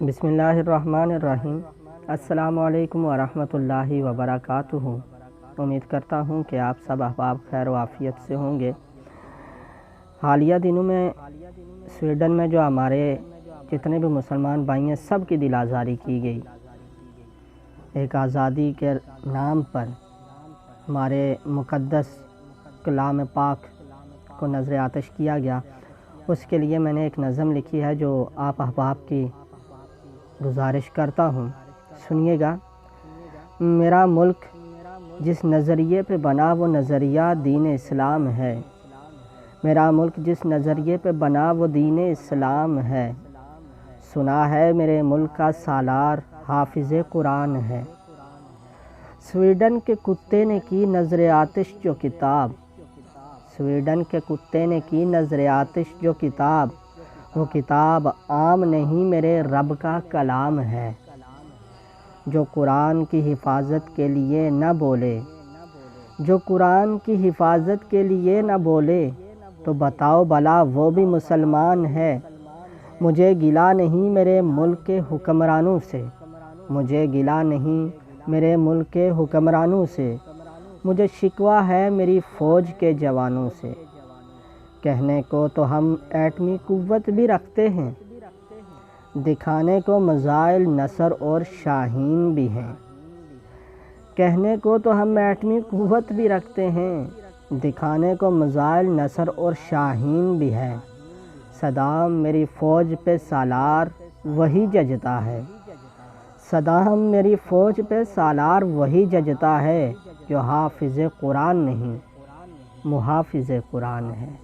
بسم اللہ الرحمن الرحیم۔ السلام علیکم ورحمۃ اللہ وبرکاتہ۔ امید کرتا ہوں کہ آپ سب احباب خیر و عافیت سے ہوں گے۔ حالیہ دنوں میں سویڈن میں جو ہمارے جتنے بھی مسلمان بھائی ہیں سب کی دل آزاری کی گئی، ایک آزادی کے نام پر ہمارے مقدس کلام پاک کو نظر آتش کیا گیا۔ اس کے لیے میں نے ایک نظم لکھی ہے جو آپ احباب کی گزارش کرتا ہوں، سنیے گا۔ میرا ملک جس نظریے پہ بنا وہ نظریہ دین اسلام ہے، میرا ملک جس نظریے پہ بنا وہ دین اسلام ہے، سنا ہے میرے ملک کا سالار حافظ قرآن ہے۔ سویڈن کے کتے نے کی نظر آتش جو کتاب، سویڈن کے کتے نے کی نظر آتش جو کتاب، وہ کتاب عام نہیں میرے رب کا کلام ہے۔ جو قرآن کی حفاظت کے لیے نہ بولے، جو قرآن کی حفاظت کے لیے نہ بولے، تو بتاؤ بھلا وہ بھی مسلمان ہے۔ مجھے گلہ نہیں میرے ملک کے حکمرانوں سے، مجھے گلہ نہیں میرے ملک کے حکمرانوں سے، مجھے شکوہ ہے میری فوج کے جوانوں سے۔ کہنے کو تو ہم ایٹمی قوت بھی رکھتے ہیں، دکھانے کو میزائل نصر اور شاہین بھی ہیں۔ کہنے کو تو ہم ایٹمی قوت بھی رکھتے ہیں، دکھانے کو میزائل نصر اور شاہین بھی ہے۔ صدام میری فوج پہ سالار وہی ججتا ہے، صدام میری فوج پہ سالار وہی ججتا ہے، جو حافظ قرآن نہیں محافظ قرآن ہے۔